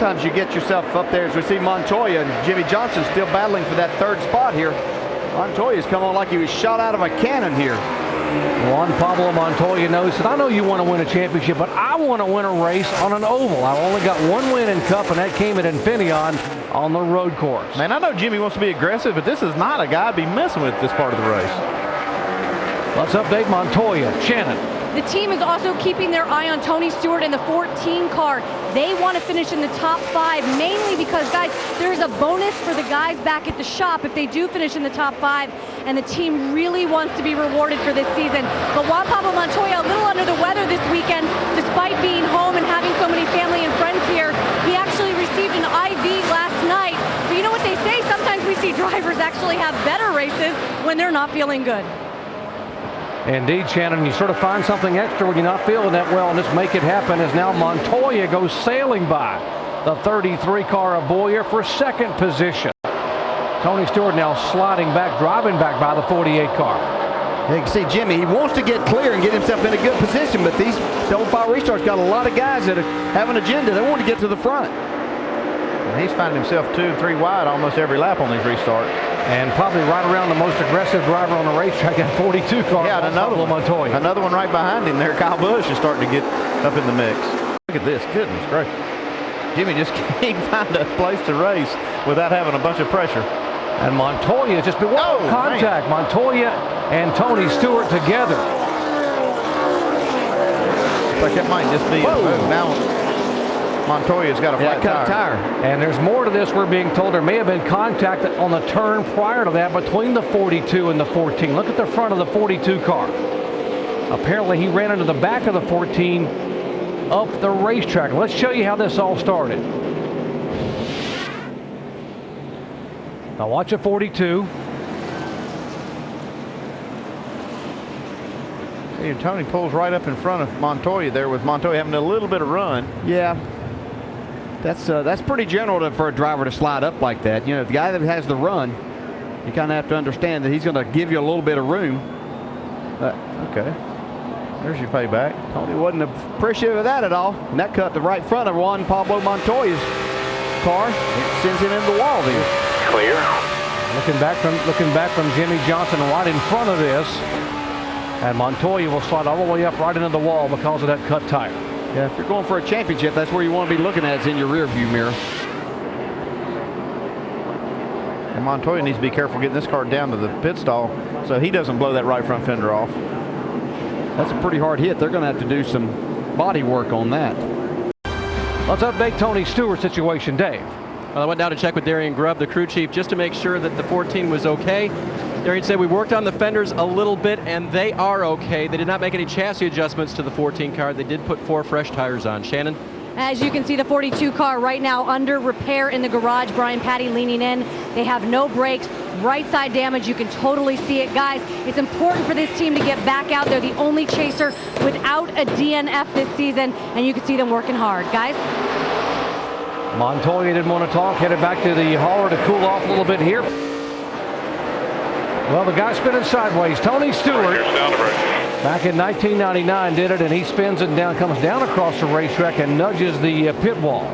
sometimes you get yourself up there, as we see Montoya and Jimmy Johnson still battling for that third spot here. Montoya's come on like he was shot out of a cannon here. Jaun Pablo Montoya knows that I know you want to win a championship, but I want to win a race on an oval. I've only got one win in Cup, and that came at Infineon on the road course. Man, I know Jimmy wants to be aggressive, but this is not a guy to be messing with this part of the race. Let's update Montoya. Shannon. The team is also keeping their eye on Tony Stewart in the 14 car. They want to finish in the top 5, mainly because, guys, there's a bonus for the guys back at the shop if they do finish in the top 5, and the team really wants to be rewarded for this season. But Jaun Pablo Montoya, a little under the weather this weekend, despite being home and having so many family and friends here. He actually received an IV last night. But you know what they say? Sometimes we see drivers actually have better races when they're not feeling good. Indeed, Shannon, you sort of find something extra when you're not feeling that well, and just make it happen as now Montoya goes sailing by the 33 car of Boyer for second position. Tony Stewart now sliding back, driving back by the 48 car. You can see Jimmy, he wants to get clear and get himself in a good position, but these double file restarts got a lot of guys that have an agenda. They want to get to the front. And he's finding himself 2 and 3 wide almost every lap on these restarts. And probably right around the most aggressive driver on the racetrack, that 42 car. Yeah, another one. Montoya. Another one right behind him there. Kyle Busch is starting to get up in the mix. Look at this. Goodness gracious. Jimmy just can't find a place to race without having a bunch of pressure. And Montoya just been contact. Man. Montoya and Tony Stewart together. Looks like that might just be a move. Now Montoya's got a flat tire. And there's more to this. We're being told there may have been contact on the turn prior to that between the 42 and the 14. Look at the front of the 42 car. Apparently he ran into the back of the 14 up the racetrack. Let's show you how this all started. Now watch a 42. See, Tony pulls right up in front of Montoya there, with Montoya having a little bit of run. Yeah. That's pretty general for a driver to slide up like that. You know, the guy that has the run, you kind of have to understand that he's going to give you a little bit of room. Okay. There's your payback. Tony wasn't appreciative of that at all. And that cut the right front of Jaun Pablo Montoya's car. It sends him into the wall there. Clear. Looking back from Jimmy Johnson right in front of this. And Montoya will slide all the way up right into the wall because of that cut tire. Yeah, if you're going for a championship, that's where you want to be looking at. It's in your rear view mirror. And Montoya needs to be careful getting this car down to the pit stall so he doesn't blow that right front fender off. That's a pretty hard hit. They're going to have to do some body work on that. Let's update Tony Stewart's situation, Dave. Well, I went down to check with Darian Grubb, the crew chief, just to make sure that the 14 was okay. Darian said we worked on the fenders a little bit, and they are okay. They did not make any chassis adjustments to the 14 car. They did put 4 fresh tires on. Shannon? As you can see, the 42 car right now under repair in the garage. Brian Patty leaning in. They have no brakes. Right side damage. You can totally see it. Guys, it's important for this team to get back out there. The only chaser without a DNF this season, and you can see them working hard. Guys? Montoya didn't want to talk. Headed back to the hauler to cool off a little bit here. Well, the guy spinning sideways, Tony Stewart, back in 1999 did it, and he spins it down, comes down across the racetrack and nudges the pit wall.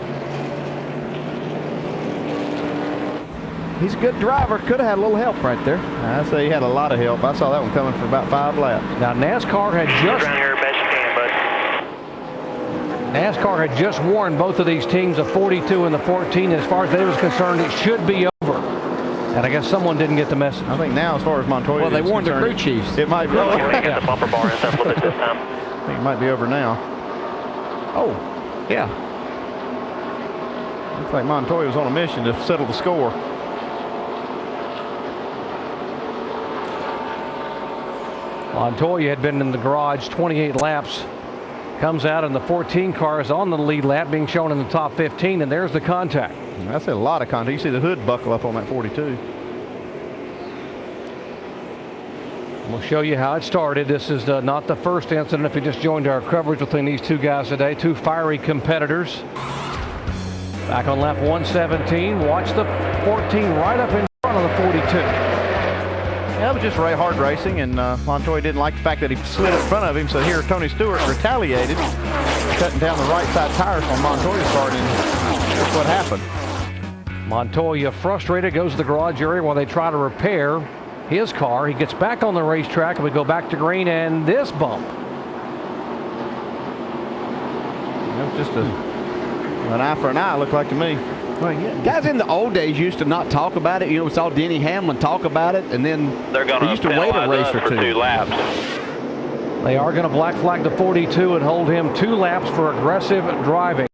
He's a good driver. Could have had a little help right there. I say he had a lot of help. I saw that one coming for about 5 laps. Now NASCAR had just warned both of these teams, the 42 and the 14. As far as they was concerned, it should be over. And I guess someone didn't get the message. I think now, as far as Montoya, well, they warned the crew chiefs. It might be. Get the bumper bar in that limit this time. I think it might be over now. Oh, yeah. Looks like Montoya was on a mission to settle the score. Montoya had been in the garage 28 laps. Comes out in the 14 car, is on the lead lap, being shown in the top 15, and there's the contact. That's a lot of contact. You see the hood buckle up on that 42. We'll show you how it started. This is not the first incident. If you just joined our coverage between these two guys today, two fiery competitors. Back on lap 117, watch the 14 right up in front of the 42. Yeah, it was just hard racing, and Montoya didn't like the fact that he slid in front of him, so here Tony Stewart retaliated, cutting down the right side tires on Montoya's car, and looks what happened. Montoya, frustrated, goes to the garage area while they try to repair his car. He gets back on the racetrack, and we go back to green, and this bump. Just an eye for an eye, looked like to me. Well, yeah. Guys in the old days used to not talk about it. You know, we saw Denny Hamlin talk about it, and then They're going they used to wait a race or for 2 laps. They are going to black flag the 42 and hold him 2 laps for aggressive driving.